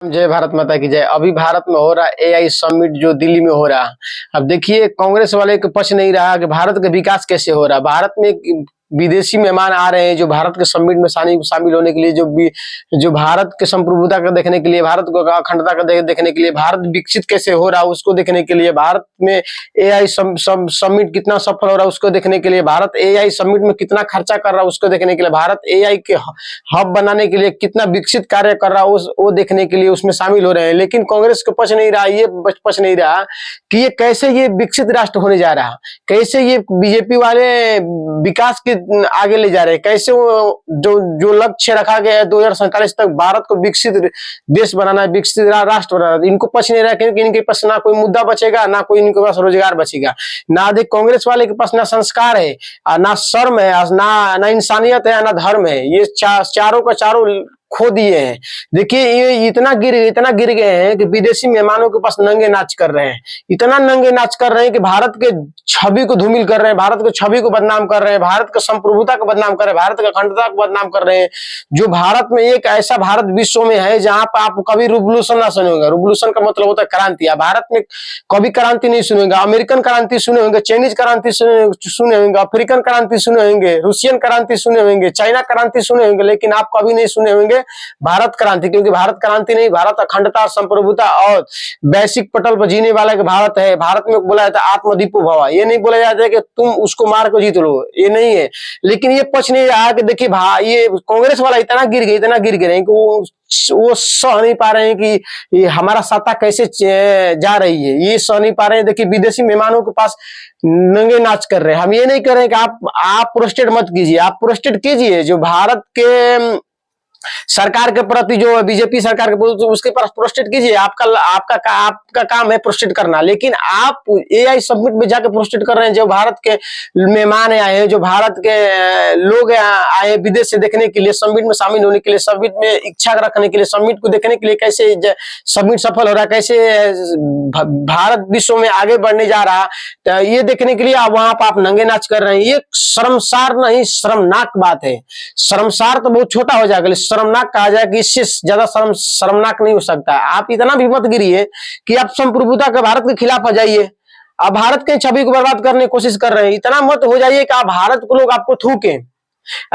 जय भारत माता की जय। अभी भारत में हो रहा एआई समिट जो दिल्ली में हो रहा। अब देखिए कांग्रेस वाले को पच नहीं रहा कि भारत का विकास कैसे हो रहा। भारत में विदेशी मेहमान आ रहे हैं जो भारत के समिट में शामिल होने के लिए, जो भारत के संप्रभुता को देखने के लिए, भारत को अखंडता को देखने के लिए, भारत विकसित कैसे हो रहा उसको देखने के लिए, भारत में एआई समिट कितना सफल हो रहा उसको देखने के लिए, भारत एआई समिट में कितना खर्चा कर रहा उसको देखने के लिए, भारत एआई के हब बनाने के लिए कितना विकसित कार्य कर रहा वो देखने के लिए उसमें शामिल हो रहे हैं। लेकिन कांग्रेस को पच नहीं रहा, ये पच नहीं रहा कि ये कैसे ये विकसित राष्ट्र होने जा रहा, कैसे ये बीजेपी वाले विकास के आगे ले जा रहे हैं, कैसे वो जो लक्ष्य रखा गया है 2047 तक भारत को विकसित देश बनाना है, विकसित राष्ट्र बनाना है, इनको पच नहीं रहा क्योंकि इनके पास ना कोई मुद्दा बचेगा, ना कोई इनके पास रोजगार बचेगा, ना अधिक कांग्रेस वाले के पास ना संस्कार है, ना शर्म है, ना इंसानियत है, ना धर्म है। ये चारों का चारों खो दिए हैं। देखिए ये इतना गिर गए हैं कि विदेशी मेहमानों के पास नंगे नाच कर रहे हैं, इतना नंगे नाच कर रहे हैं कि भारत के छवि को धूमिल कर रहे हैं, भारत के छवि को बदनाम कर रहे हैं, भारत के संप्रभुता को बदनाम कर रहे हैं, भारत की अखंडता को बदनाम कर रहे हैं। जो भारत में एक ऐसा भारत विश्व में है जहां पर आप कभी रिवोल्यूशन ना सुने होंगे। रिवोल्यूशन का मतलब होता है क्रांति। भारत में कभी क्रांति नहीं सुनेंगे। अमेरिकन क्रांति सुने होंगे, चाइनीज क्रांति सुने होंगे, अफ्रीकन क्रांति सुने होंगे, रूसियन क्रांति सुने होंगे, चाइना क्रांति सुने होंगे, लेकिन आप कभी नहीं सुने होंगे भारत क्रांति। क्योंकि भारत क्रांति नहीं, भारत अखंडता, संप्रभुता और वैश्विक पटल पर जीने वाला एक भारत है। भारत में बोला जाता है आत्मदीपो भव। ये नहीं बोला जाता है कि तुम उसको मार को जीत लो, ये नहीं है। लेकिन ये पच नहीं रहा कि देखिए ये कांग्रेस वाला इतना गिर गए कि वो सह नहीं पा रहे हैं कि ये हमारा सत्ता कैसे जा रही है, ये सह नहीं पा रहे हैं। देखिए विदेशी मेहमानों के पास नंगे नाच कर रहे हैं। हम ये नहीं कर रहे हैं कि आप प्रोस्टेट मत कीजिए, आप प्रोस्टेट कीजिए। जो भारत के सरकार के प्रति, जो बीजेपी सरकार के प्रति, उसके पास प्रोस्टेट कीजिए। आपका काम है प्रोस्टेट करना। लेकिन आप एआई समिट में जाकर प्रोस्टेट कर रहे हैं। जो भारत के मेहमान आए हैं, जो भारत के लोग आए विदेश से देखने के लिए, समिट में शामिल होने के लिए, समिट में इच्छा रखने के लिए, समिट को देखने के लिए, कैसे समिट सफल हो रहा है, कैसे भारत विश्व में आगे बढ़ने जा रहा, तो ये देखने के लिए आप वहां पर आप नंगे नाच कर रहे हैं। ये शर्मसार नहीं, शर्मनाक बात है। शर्मसार तो बहुत छोटा हो जाएगा, शर्मनाक कहा जाए कि इससे ज्यादा शर्मनाक नहीं हो सकता। आप इतना भी मत गिरिए कि आप संप्रभुता के भारत के खिलाफ आ जाइए, आप भारत के छवि को बर्बाद करने की कोशिश कर रहे हैं। इतना मत हो जाइए कि आप भारत को लोग आपको थूके।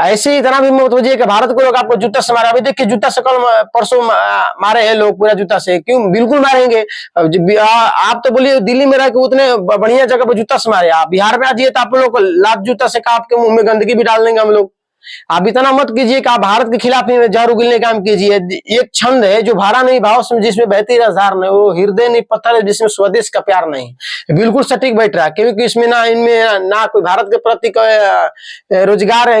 ऐसे इतना भी मत हो जाइए कि भारत को लोग आपको जूता से मारे। अभी देखिए जूता से कल परसों मारे हैं लोग, पूरा जूता से। क्यों? बिल्कुल मारेंगे। आप तो बोलिए दिल्ली में रह के उतने बढ़िया जगह पर जूता से मारे, आप बिहार में आ जाइए तो आप लोग लात जूता से आपके मुंह में गंदगी भी डाल देंगे हम लोग। आप इतना मत कीजिए कि आप भारत के खिलाफ ही जहर उगलने का काम कीजिए। एक छंद है जो भाड़ा नहीं भाव जिसमें बहती रसधार नहीं, वो हृदय नहीं पत्थर है जिसमें स्वदेश का प्यार नहीं। बिल्कुल सटीक बैठ रहा है, क्योंकि इसमें इनमें ना कोई भारत के प्रति रोजगार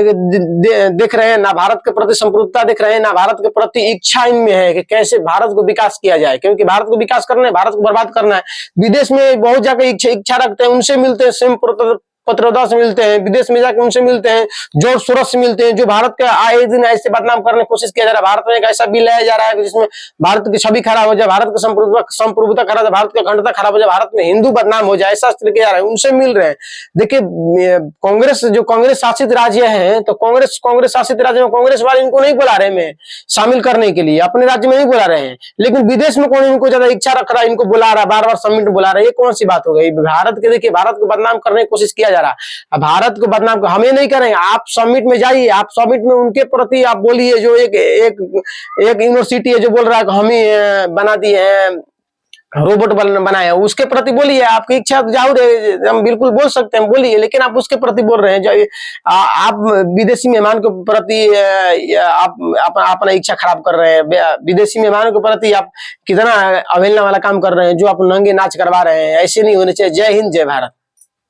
देख रहे हैं, ना भारत के प्रति संप्रभुता देख रहे हैं, ना भारत के प्रति इच्छा इनमें है कि कैसे भारत को विकास किया जाए। क्योंकि भारत को विकास करना है, भारत को बर्बाद करना है। विदेश में बहुत जाकर इच्छा रखते हैं, उनसे मिलते हैं, पत्रोदा से मिलते हैं, विदेश में जाकर उनसे मिलते हैं, जॉर्ज सोरोस से मिलते हैं। जो भारत के आए दिन ऐसे बदनाम करने की कोशिश किया जा रहा है। भारत में एक ऐसा बिल लाया जा रहा है जिसमें भारत की छवि खराब हो जाए, भारत की संप्रभुता खराब हो जाए, भारत की अखंडता खराब हो जाए, भारत में हिंदू बदनाम हो जाए, ऐसा किया जा रहा है। उनसे मिल रहे हैं। देखिए कांग्रेस शासित राज्य है, तो कांग्रेस शासित राज्य में कांग्रेस वाले इनको नहीं बुला रहे हैं शामिल करने के लिए, अपने राज्य में नहीं बुला रहे हैं। लेकिन विदेश में कौन इनको ज्यादा इच्छा रख रहा है, इनको बुला रहा है, बार बार समिट बुला रहा है। ये कौन सी बात हो गई? भारत के, देखिए भारत को बदनाम करने की कोशिश किया जा रहा है। भारत को बदनाम हमें नहीं करेंगे। आप समिट में जाइए, आप समिट में उनके प्रति आप बोलिए। जो एक यूनिवर्सिटी है जो बोल रहा है कि हम ही बना दिए हैं, रोबोट बनाए हैं, उसके प्रति बोलिए। आपकी इच्छा जाहिर है, हम बिल्कुल बोल सकते हैं, बोलिए। लेकिन आप उसके प्रति बोल रहे हैं। जो आप विदेशी मेहमान के प्रति आप अपना इच्छा खराब कर रहे हैं। विदेशी मेहमानों के प्रति आप कितना अवहेलना वाला काम कर रहे हैं, जो आप नंगे नाच करवा रहे हैं। ऐसे नहीं होने चाहिए। जय हिंद, जय भारत।